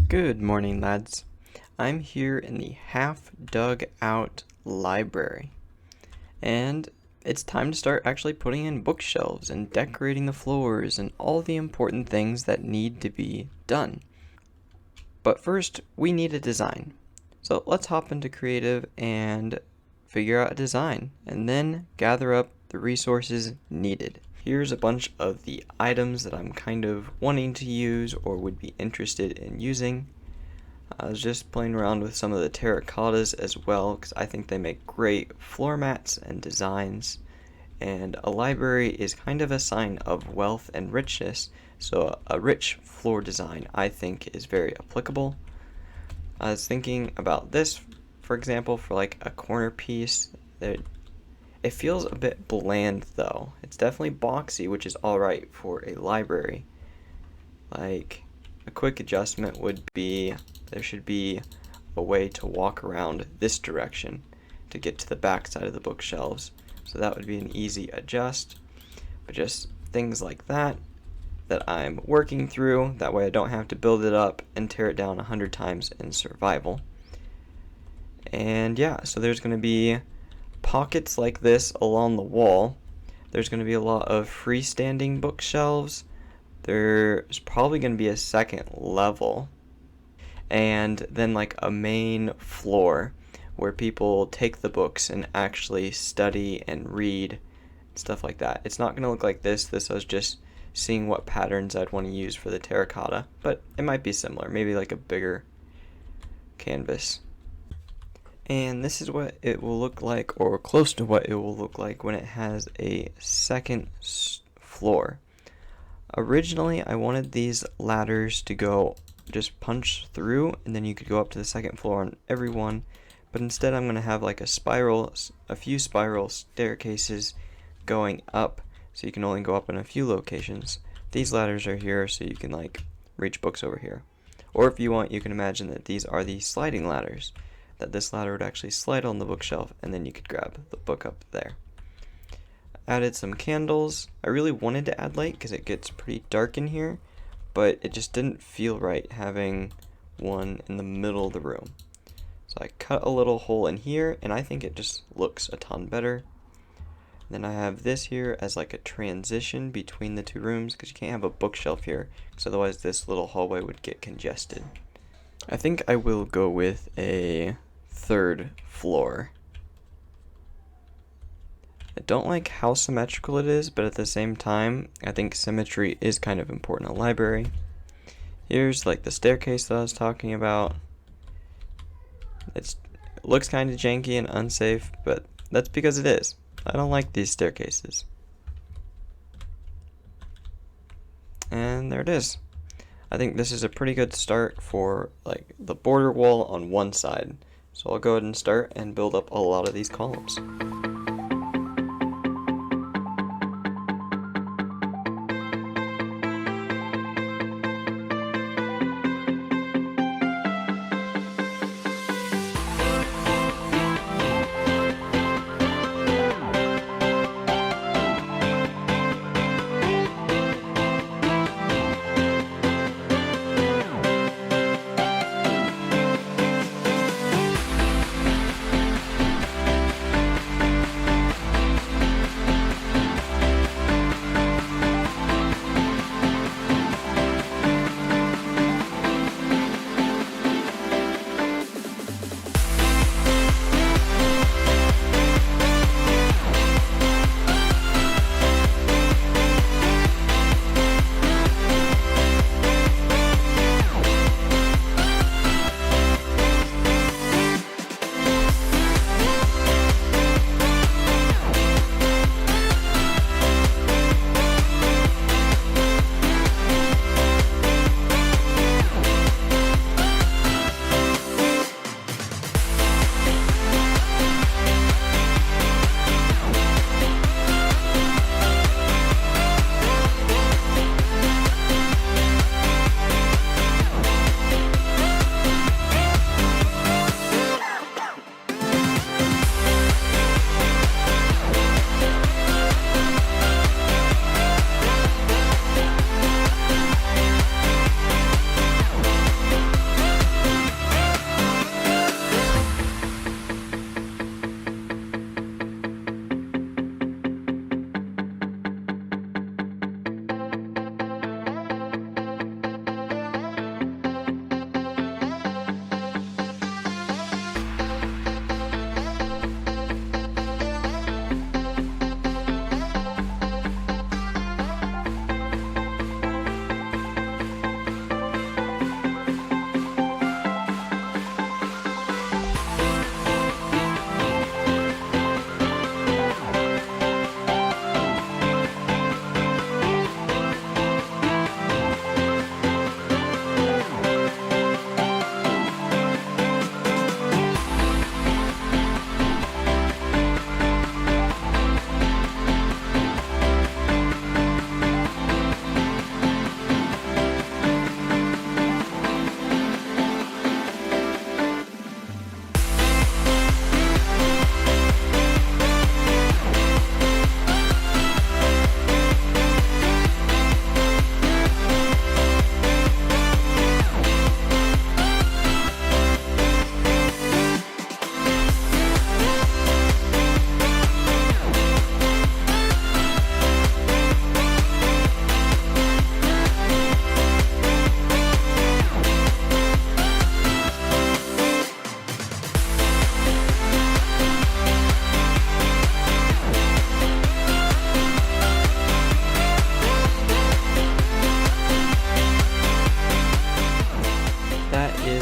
Good morning, lads. I'm here in the half dug out library, and it's time to start actually putting in bookshelves and decorating the floors and all the important things that need to be done. But first, we need a design. So let's hop into creative and figure out a design, and then gather up the resources needed. Here's a bunch of the items that I'm kind of wanting to use or would be interested in using. I was just playing around with some of the terracottas as well because I think they make great floor mats and designs. And a library is kind of a sign of wealth and richness, so a rich floor design I think is very applicable. I was thinking about this, for example, for like a corner piece. It feels a bit bland though. It's definitely boxy, which is alright for a library. Like, a quick adjustment would be there should be a way to walk around this direction to get to the back side of the bookshelves. So that would be an easy adjust. But just things like that I'm working through. That way I don't have to build it up and tear it down 100 times in survival. And yeah, so there's going to be pockets like this along the wall. There's going to be a lot of freestanding bookshelves. There's probably going to be a second level. And then like a main floor where people take the books and actually study and read, stuff like that. It's not going to look like this. This was just seeing what patterns I'd want to use for the terracotta, but it might be similar, maybe like a bigger canvas. And this is what it will look like, or close to what it will look like when it has a second floor. Originally, I wanted these ladders to go just punch through, and then you could go up to the second floor on every one. But instead, I'm going to have like a few spiral staircases going up, so you can only go up in a few locations. These ladders are here, so you can like reach books over here. Or if you want, you can imagine that these are the sliding ladders, that this ladder would actually slide on the bookshelf, and then you could grab the book up there. Added some candles. I really wanted to add light because it gets pretty dark in here, but it just didn't feel right having one in the middle of the room. So I cut a little hole in here, and I think it just looks a ton better. Then I have this here as like a transition between the two rooms because you can't have a bookshelf here because otherwise this little hallway would get congested. I think I will go with a third floor. I don't like how symmetrical it is, but at the same time, I think symmetry is kind of important in a library. Here's like the staircase that I was talking about. It looks kind of janky and unsafe, but that's because it is. I don't like these staircases. And there it is. I think this is a pretty good start for like the border wall on one side. So I'll go ahead and start and build up a lot of these columns.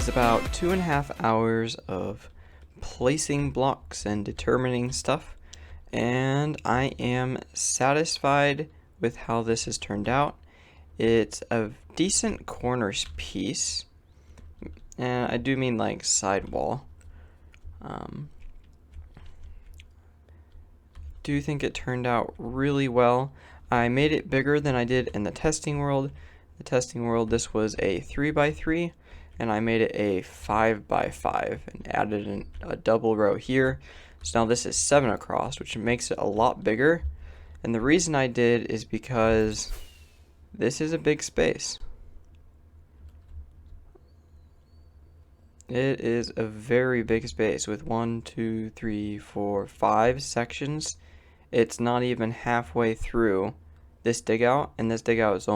was about 2.5 hours of placing blocks and determining stuff, and I am satisfied with how this has turned out. It's a decent corners piece, and I do mean like sidewall. Do think it turned out really well. I made it bigger than I did in the testing world. The testing world, this was a 3x3, and I made it a 5x5 and added a double row here. So now this is 7 across, which makes it a lot bigger. And the reason I did is because this is a big space. It is a very big space with 1, 2, 3, 4, 5 sections. It's not even halfway through this dig out, and this dig out is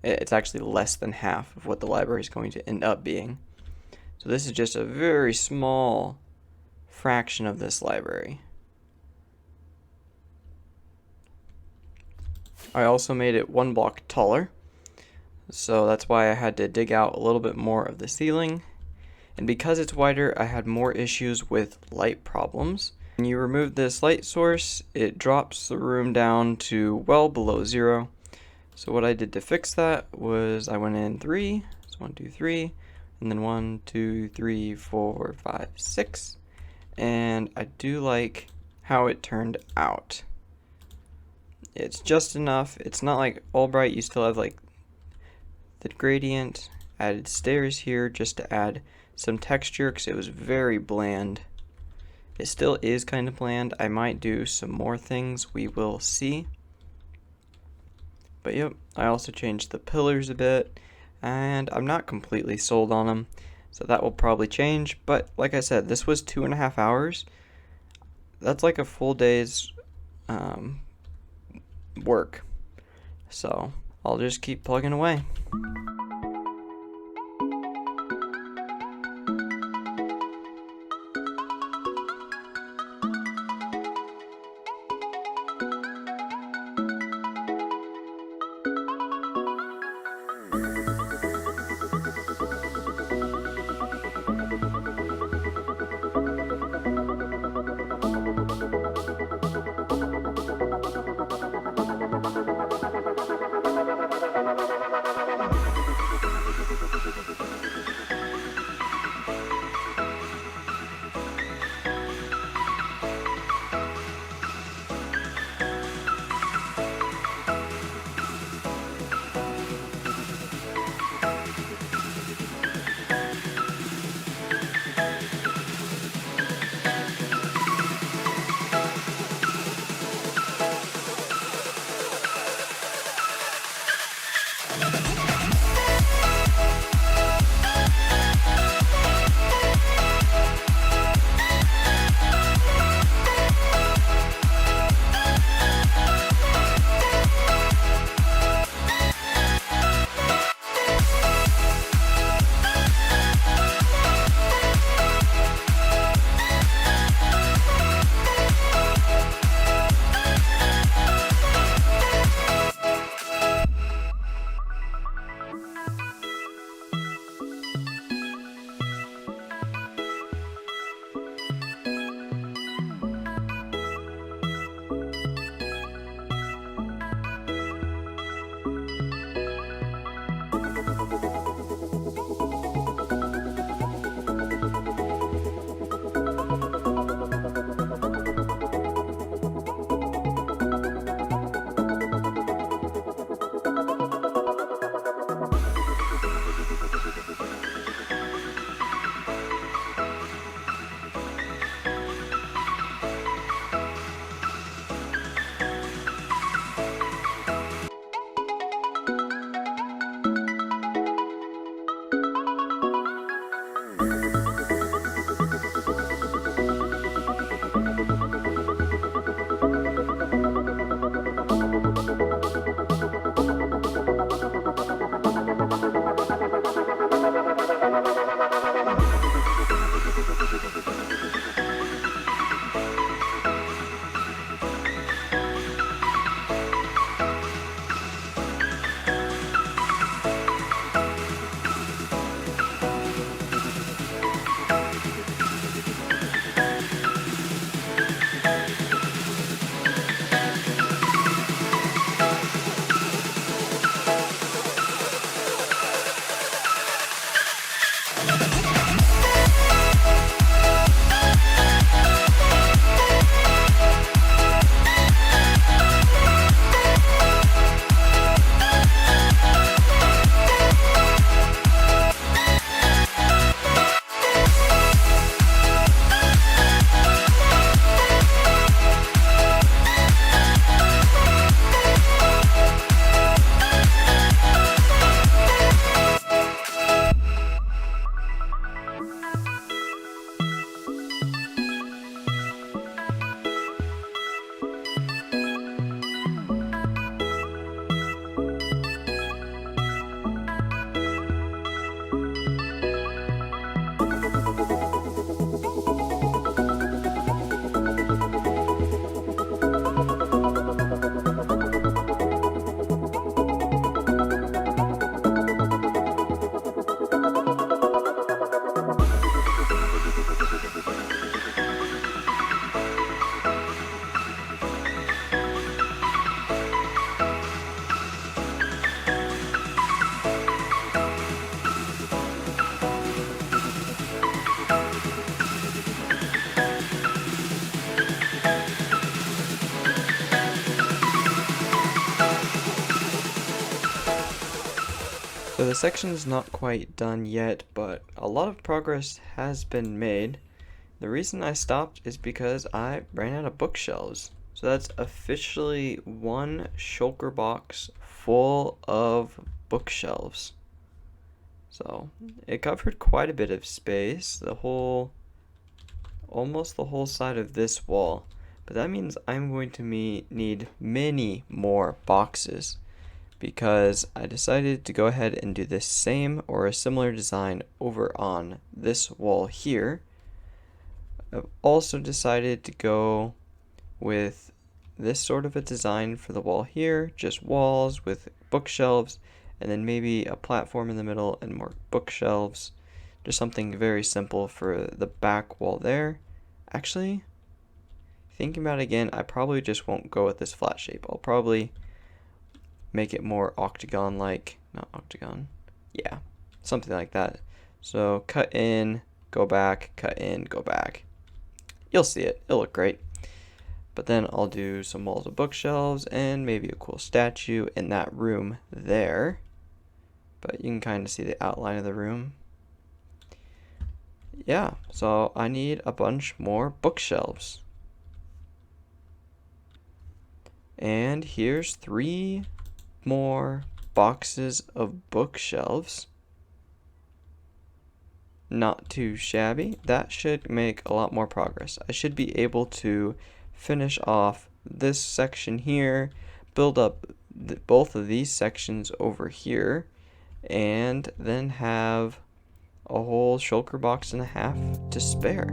it's actually less than half of what the library is going to end up being. So this is just a very small fraction of this library. I also made it 1 block taller, so that's why I had to dig out a little bit more of the ceiling. And because it's wider, I had more issues with light problems. When you remove this light source, it drops the room down to well below 0. So what I did to fix that was I went in 3, so 1, 2, 3, and then 1, 2, 3, 4, 5, 6. And I do like how it turned out. It's just enough. It's not like Albright. You still have like the gradient. Added stairs here just to add some texture because it was very bland. It still is kind of bland. I might do some more things. We will see. But yep, I also changed the pillars a bit, and I'm not completely sold on them, so that will probably change. But like I said, this was 2.5 hours. That's like a full day's work. So I'll just keep plugging away. section is not quite done yet, but a lot of progress has been made. The reason I stopped is because I ran out of bookshelves. So that's officially one shulker box full of bookshelves. So it covered quite a bit of space, almost the whole side of this wall. But that means I'm going to need many more boxes, because I decided to go ahead and do this same or a similar design over on this wall here. I've also decided to go with this sort of a design for the wall here, just walls with bookshelves, and then maybe a platform in the middle and more bookshelves. Just something very simple for the back wall there. Actually, thinking about it again, I probably just won't go with this flat shape. I'll probably make it more octagon-like. Not octagon. Yeah, something like that. So cut in, go back, cut in, go back. You'll see it. It'll look great. But then I'll do some walls of bookshelves and maybe a cool statue in that room there. But you can kind of see the outline of the room. Yeah, so I need a bunch more bookshelves. And here's 3 more boxes of bookshelves. Not too shabby. That should make a lot more progress. I should be able to finish off this section here, build up both of these sections over here, and then have a whole shulker box and a half to spare.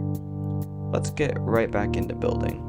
Let's get right back into building.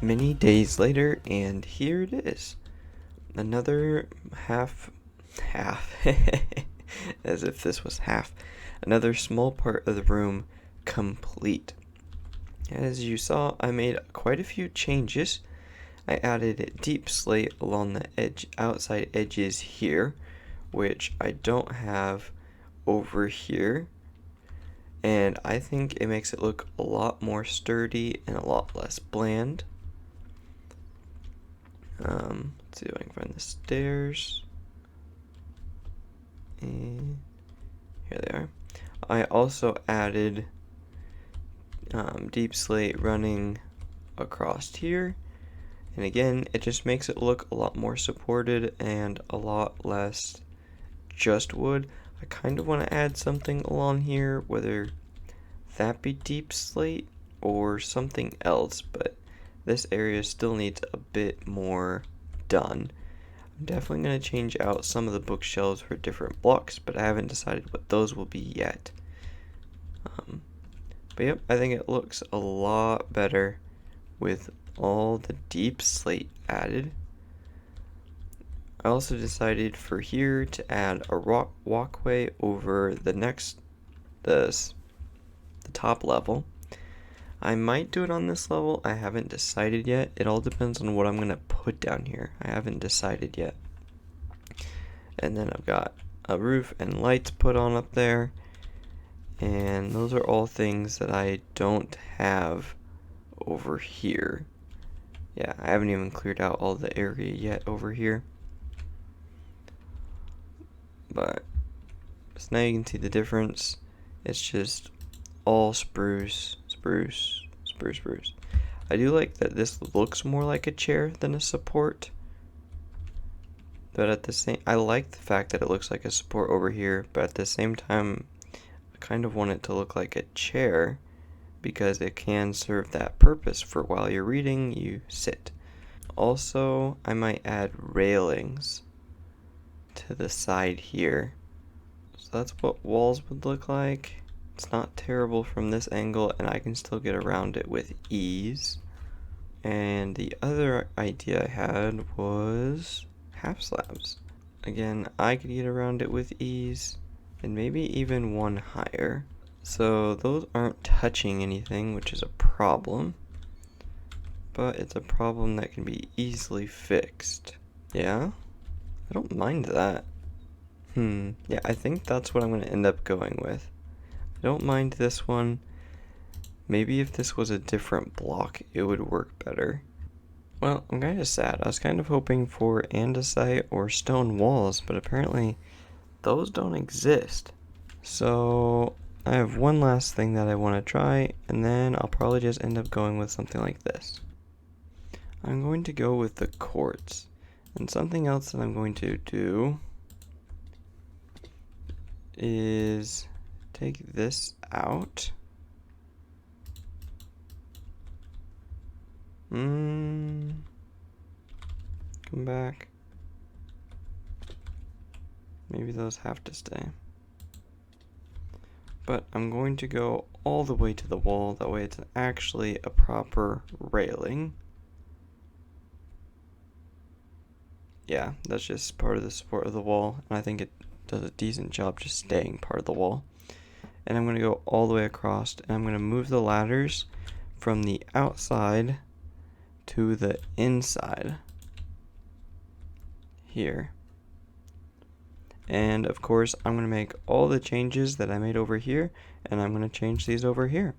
many days later, and here it is. Another half, as if this was half. Another small part of the room complete. As you saw, I made quite a few changes. I added deep slate along the outside edges here, which I don't have over here. And I think it makes it look a lot more sturdy and a lot less bland. Let's see if I can find the stairs. And here they are. I also added deep slate running across here. And again, it just makes it look a lot more supported and a lot less just wood. I kind of want to add something along here, whether that be deep slate or something else, but this area still needs a bit more done. I'm definitely going to change out some of the bookshelves for different blocks, but I haven't decided what those will be yet. But yep, I think it looks a lot better with all the deep slate added. I also decided for here to add a rock walkway over the top level. I might do it on this level. I haven't decided yet. It all depends on what I'm going to put down here. I haven't decided yet. And then I've got a roof and lights put on up there. And those are all things that I don't have over here. Yeah, I haven't even cleared out all the area yet over here. But so now you can see the difference. It's just all spruce. I do like that this looks more like a chair than a support. But at the same, I like the fact that it looks like a support over here, but at the same time, I kind of want it to look like a chair because it can serve that purpose for while you're reading, you sit. Also, I might add railings to the side here. So that's what walls would look like. It's not terrible from this angle, and I can still get around it with ease. And the other idea I had was half slabs. Again, I could get around it with ease, and maybe even one higher. So those aren't touching anything, which is a problem. But it's a problem that can be easily fixed. Yeah? I don't mind that. Yeah, I think that's what I'm going to end up going with. I don't mind this one. Maybe if this was a different block, it would work better. Well, I'm kind of sad. I was kind of hoping for andesite or stone walls, but apparently those don't exist. So I have one last thing that I want to try, and then I'll probably just end up going with something like this. I'm going to go with the quartz. And something else that I'm going to do is take this out. Come back. Maybe those have to stay. But I'm going to go all the way to the wall, that way it's actually a proper railing. Yeah, that's just part of the support of the wall, and I think it does a decent job just staying part of the wall. And I'm going to go all the way across, and I'm going to move the ladders from the outside to the inside here. And of course, I'm going to make all the changes that I made over here, and I'm going to change these over here.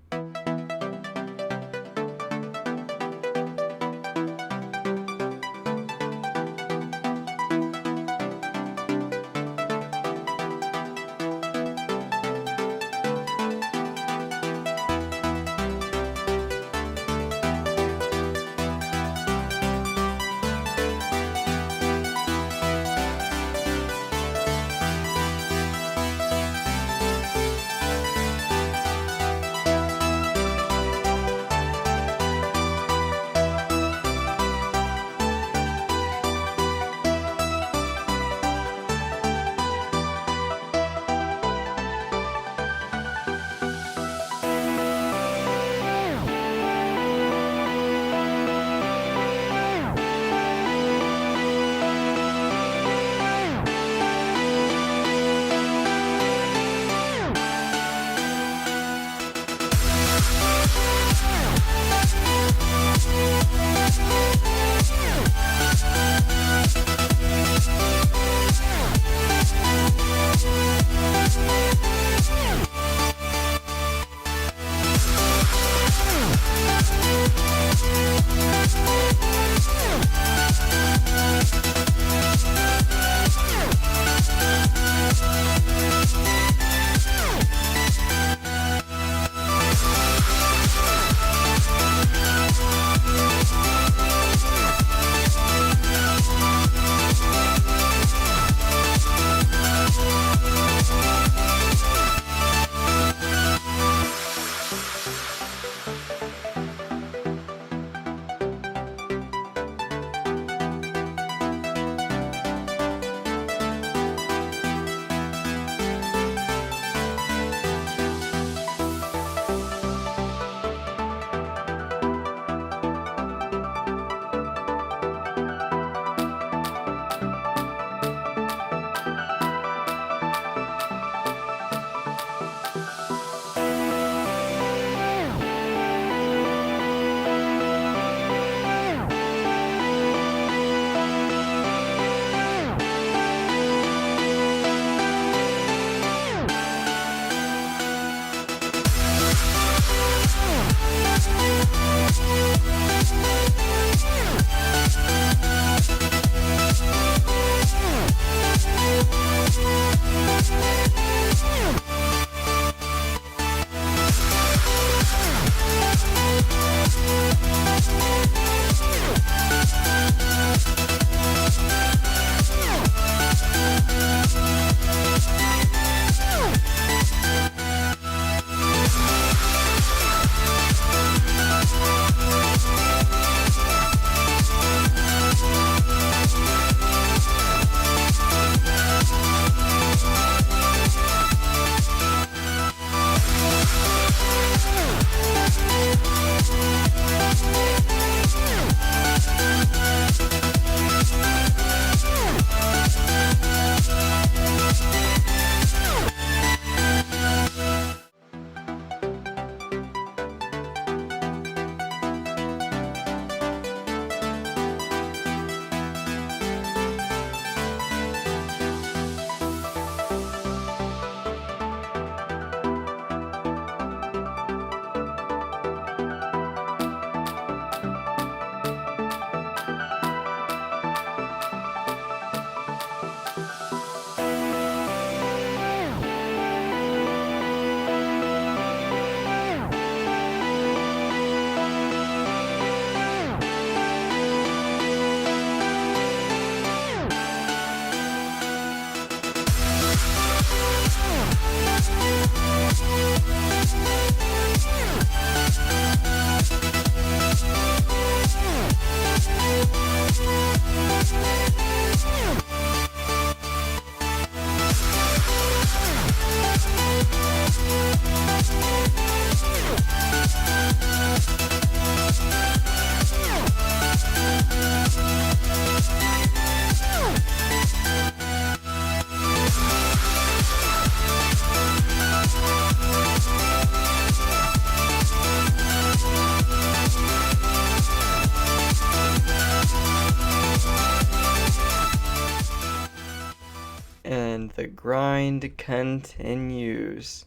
And the grind continues.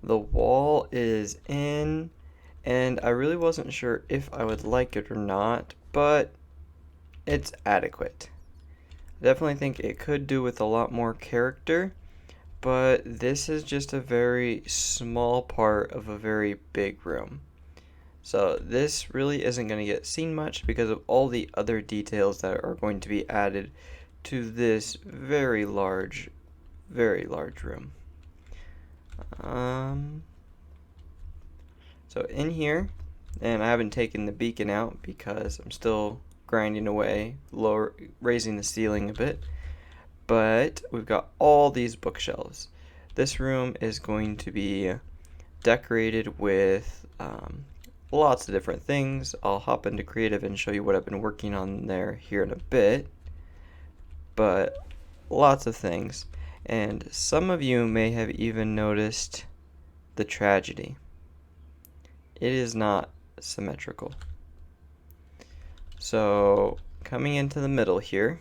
The wall is in, and I really wasn't sure if I would like it or not, but it's adequate. I definitely think it could do with a lot more character, but this is just a very small part of a very big room. So this really isn't going to get seen much because of all the other details that are going to be added to this very large room. So in here, and I haven't taken the beacon out because I'm still grinding away, raising the ceiling a bit, but we've got all these bookshelves. This room is going to be decorated with lots of different things. I'll hop into creative and show you what I've been working on there here in a bit, but lots of things. And some of you may have even noticed the tragedy. It is not symmetrical. So coming into the middle here,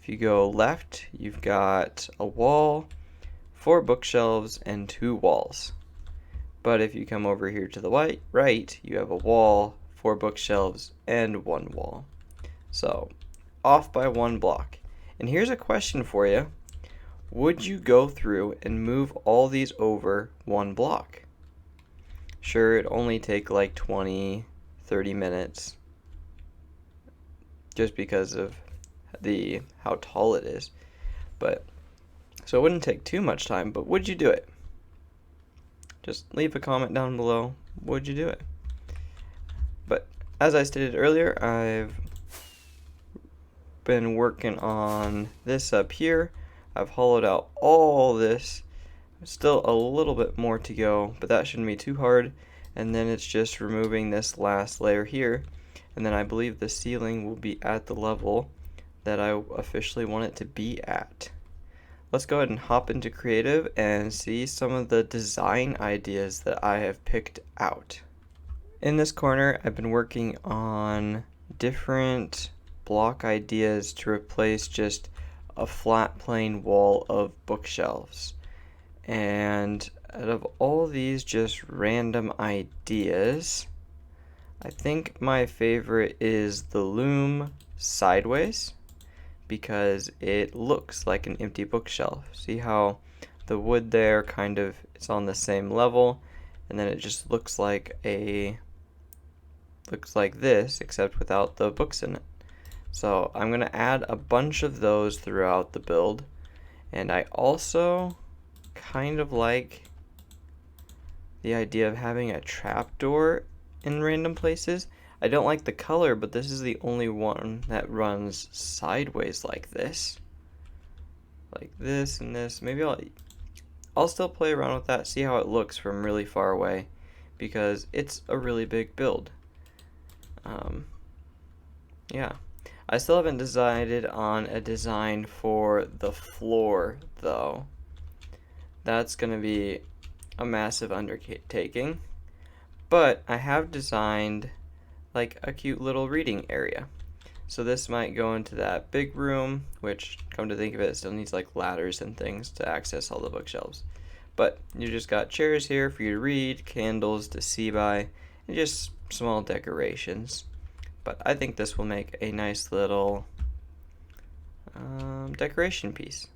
if you go left, you've got a wall, 4 bookshelves, and 2 walls. But if you come over here to the right, you have a wall, 4 bookshelves, and 1 wall. So off by 1 block. And here's a question for you. Would you go through and move all these over 1 block? Sure, it'd only take like 20, 30 minutes just because of how tall it is. But so it wouldn't take too much time, but would you do it? Just leave a comment down below. Would you do it? But as I stated earlier, I've been working on this up here. I've hollowed out all this. Still a little bit more to go, but that shouldn't be too hard. And then it's just removing this last layer here. And then I believe the ceiling will be at the level that I officially want it to be at. Let's go ahead and hop into creative and see some of the design ideas that I have picked out. In this corner, I've been working on different block ideas to replace just a flat plain wall of bookshelves. And out of all these just random ideas, I think my favorite is the loom sideways, because it looks like an empty bookshelf. See how the wood there it's on the same level, and then it just looks like this, except without the books in it. So I'm gonna add a bunch of those throughout the build, and I also kind of like the idea of having a trapdoor in random places. I don't like the color, but this is the only one that runs sideways like this. Like this and this. Maybe I'll still play around with that, see how it looks from really far away, because it's a really big build. Yeah. I still haven't decided on a design for the floor, though. That's going to be a massive undertaking. But I have designed like a cute little reading area. So this might go into that big room, which, come to think of it, still needs like ladders and things to access all the bookshelves. But you just got chairs here for you to read, candles to see by, and just small decorations. But I think this will make a nice little decoration piece.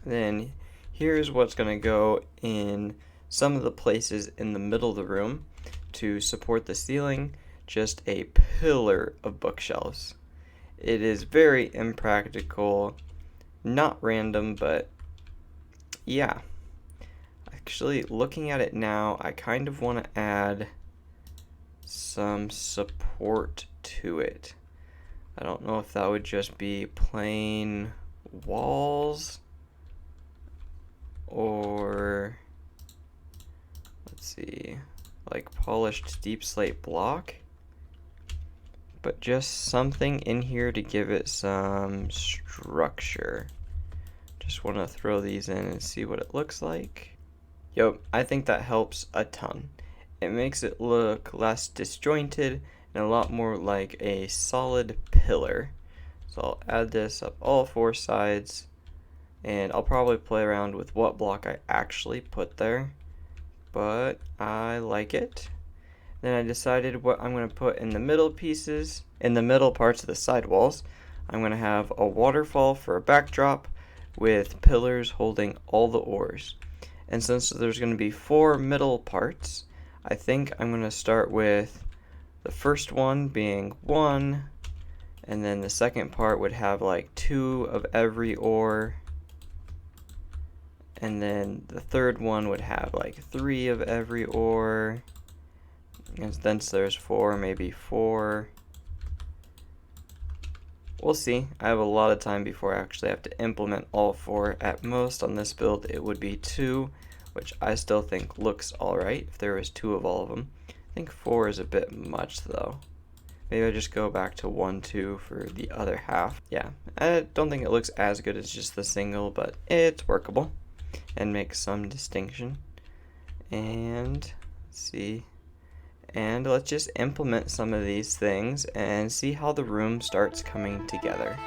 Then here's what's going to go in some of the places in the middle of the room to support the ceiling, just a pillar of bookshelves. It is very impractical, not random, but yeah. Actually, looking at it now, I kind of want to add some support to it. I don't know if that would just be plain walls or, let's see, like polished deep slate block, but just something in here to give it some structure. Just want to throw these in and see what it looks like. Yep, I think that helps a ton. It makes it look less disjointed and a lot more like a solid pillar. So I'll add this up all 4 sides and I'll probably play around with what block I actually put there, but I like it. Then I decided what I'm going to put in the middle pieces, in the middle parts of the side walls. I'm going to have a waterfall for a backdrop with pillars holding all the oars. And since there's going to be 4 middle parts, I think I'm going to start with the first one being 1, and then the second part would have like 2 of every oar, and then the third one would have like 3 of every oar, and then there's 4, maybe 4. We'll see. I have a lot of time before I actually have to implement all 4. At most on this build it would be 2, which I still think looks alright if there was 2 of all of them. I think 4 is a bit much though. Maybe I just go back to 1, 2 for the other half. Yeah, I don't think it looks as good as just the single, but it's workable and makes some distinction. And let's see. And let's just implement some of these things and see how the room starts coming together.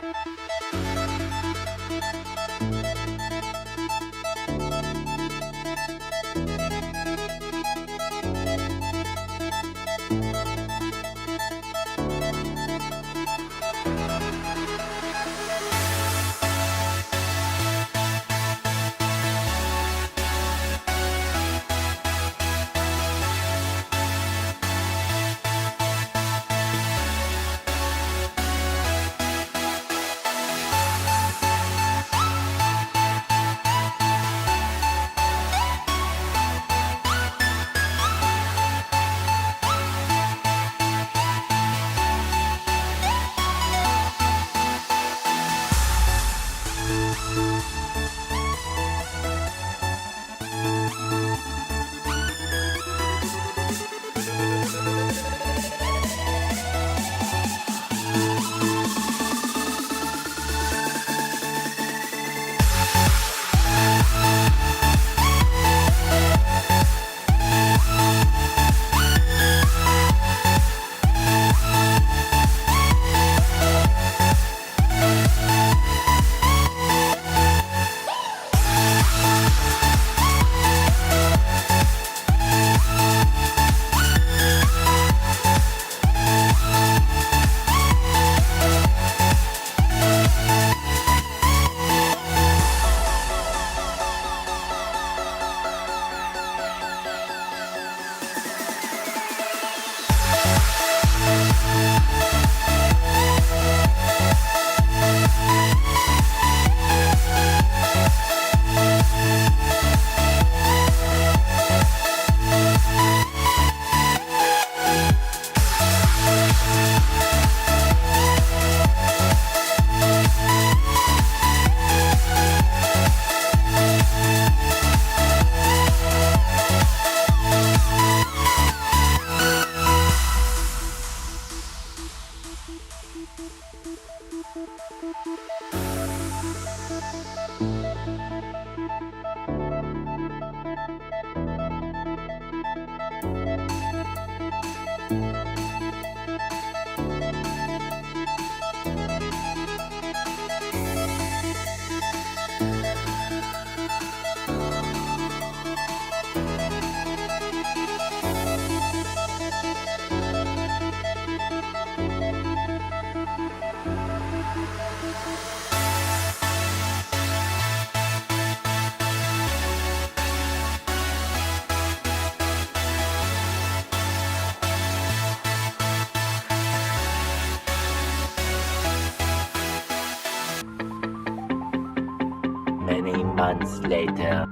Many months later.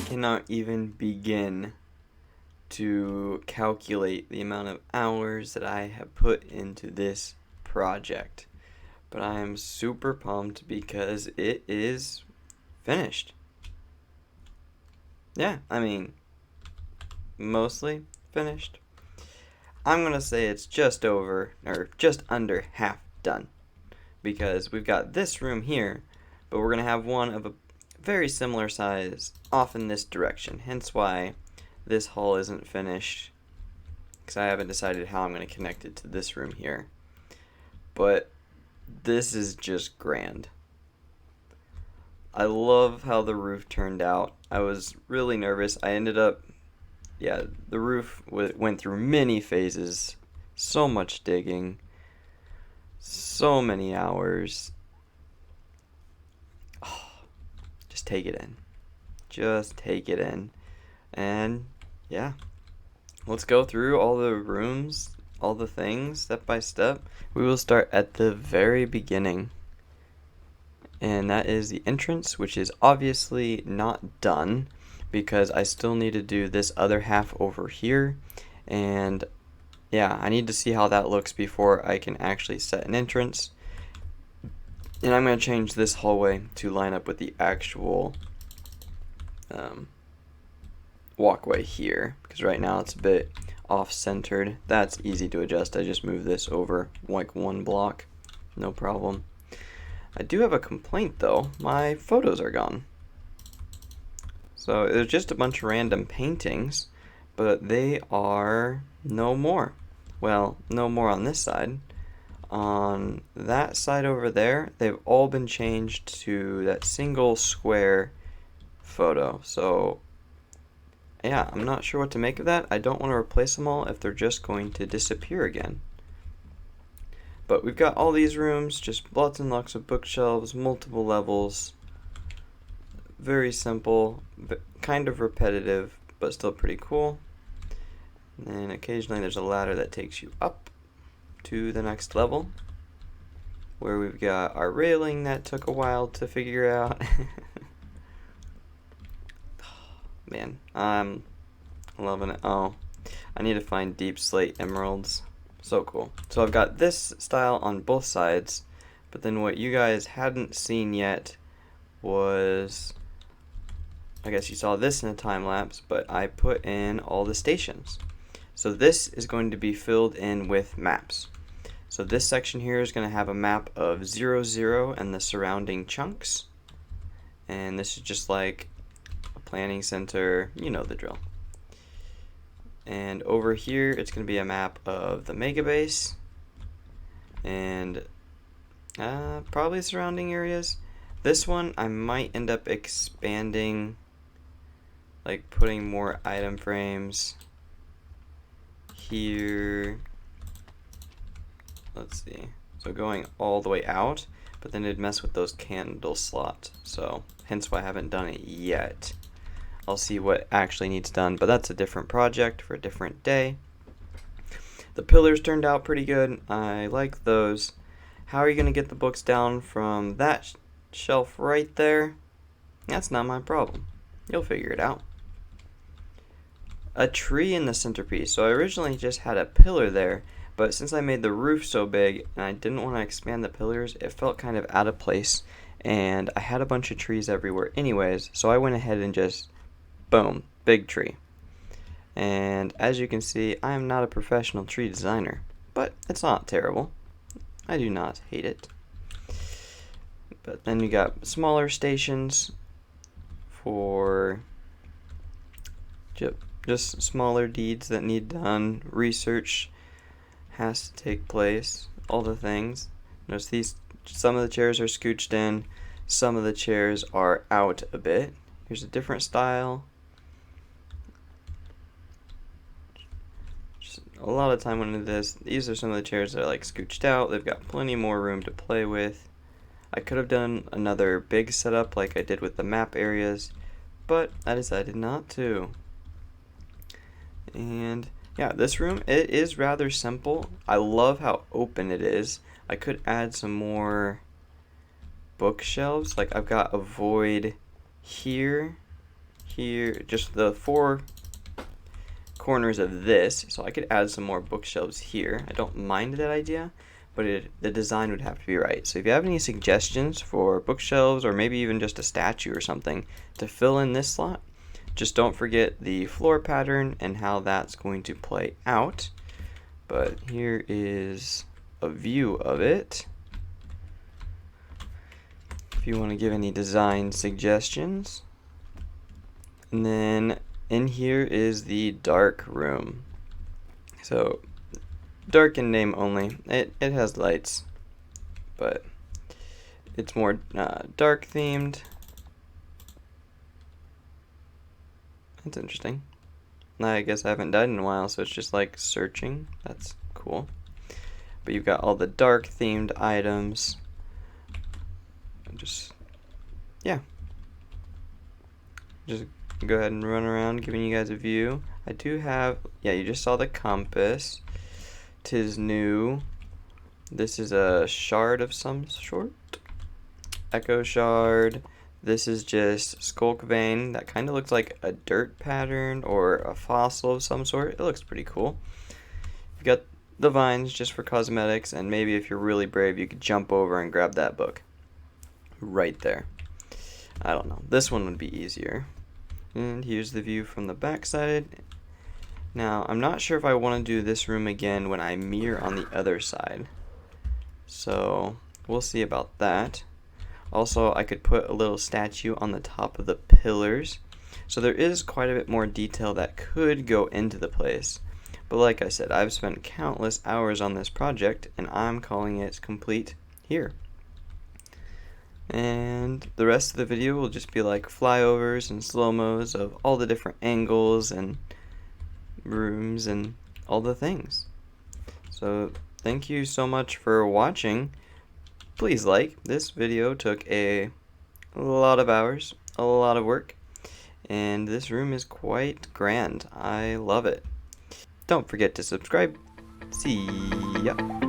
Cannot even begin to calculate the amount of hours that I have put into this project. But I am super pumped because it is finished. Yeah, I mean, mostly finished. I'm gonna say it's just over, or just under half done. Because we've got this room here, but we're gonna have one of a very similar size off in this direction. Hence why this hall isn't finished, because I haven't decided how I'm gonna connect it to this room here. But this is just grand. I love how the roof turned out. I was really nervous. I ended up, the roof went through many phases, so much digging, so many hours. Oh, just take it in. Just take it in. And yeah, let's go through all the rooms, all the things, step by step. We will start at the very beginning. And that is the entrance, which is obviously not done because I still need to do this other half over here. And yeah, I need to see how that looks before I can actually set an entrance. And I'm going to change this hallway to line up with the actual walkway here, because right now it's a bit off-centered. That's easy to adjust. I just move this over like one block, no problem. I do have a complaint though. My photos are gone. So there's just a bunch of random paintings, but they are no more. Well, no more on this side. On that side over there, they've all been changed to that single square photo. So yeah, I'm not sure what to make of that. I don't want to replace them all if they're just going to disappear again. But we've got all these rooms, just lots and lots of bookshelves, multiple levels. Very simple, kind of repetitive, but still pretty cool. And then occasionally there's a ladder that takes you up to the next level, where we've got our railing that took a while to figure out. Man, I'm loving it. Oh, I need to find deep slate emeralds. So cool. So I've got this style on both sides, but then what you guys hadn't seen yet was, I guess you saw this in a time lapse, but I put in all the stations. So this is going to be filled in with maps. So this section here is going to have a map of 0, 0 and the surrounding chunks. And this is just like a planning center, you know the drill. And over here, it's going to be a map of the mega base and probably surrounding areas. This one, I might end up expanding, like putting more item frames here. Let's see. So going all the way out, but then it'd mess with those candle slots. So hence why I haven't done it yet. I'll see what actually needs done, but that's a different project for a different day. The pillars turned out pretty good. I like those. How are you going to get the books down from that shelf right there? That's not my problem. You'll figure it out. A tree in the centerpiece. So I originally just had a pillar there, but since I made the roof so big and I didn't want to expand the pillars, it felt kind of out of place. And I had a bunch of trees everywhere anyways, so I went ahead and just boom, big tree. And as you can see, I am not a professional tree designer, but it's not terrible. I do not hate it. But then you got smaller stations for just smaller deeds that need done. Research has to take place, all the things. Notice some of the chairs are scooched in, some of the chairs are out a bit. Here's a different style. A lot of time went into this. These are some of the chairs that are like scooched out. They've got plenty more room to play with. I could have done another big setup like I did with the map areas, but I decided not to. And yeah, this room, it is rather simple. I love how open it is. I could add some more bookshelves. Like I've got a void here, just the 4 corners of this, so I could add some more bookshelves here. I don't mind that idea, but the design would have to be right. So if you have any suggestions for bookshelves, or maybe even just a statue or something to fill in this slot, just don't forget the floor pattern and how that's going to play out. But here is a view of it. If you want to give any design suggestions. And then in here is the dark room. So dark in name only. It has lights, but it's more dark themed. That's interesting. I guess I haven't died in a while, so it's just like searching. That's cool. But you've got all the dark themed items. Just go ahead and run around giving you guys a view. I do have, yeah, you just saw the compass. 'Tis new. This is a shard of some sort. Echo shard. This is just Skulk Vein. That kind of looks like a dirt pattern or a fossil of some sort. It looks pretty cool. You've got the vines just for cosmetics, and maybe if you're really brave, you could jump over and grab that book. Right there. I don't know. This one would be easier. And here's the view from the backside. Now, I'm not sure if I want to do this room again when I mirror on the other side. So, we'll see about that. Also, I could put a little statue on the top of the pillars. So there is quite a bit more detail that could go into the place. But like I said, I've spent countless hours on this project, and I'm calling it complete here. And the rest of the video will just be like flyovers and slow-mos of all the different angles and rooms and all the things. So thank you so much for watching. Please like. This video took a lot of hours, a lot of work, and this room is quite grand. I love it. Don't forget to subscribe. See ya.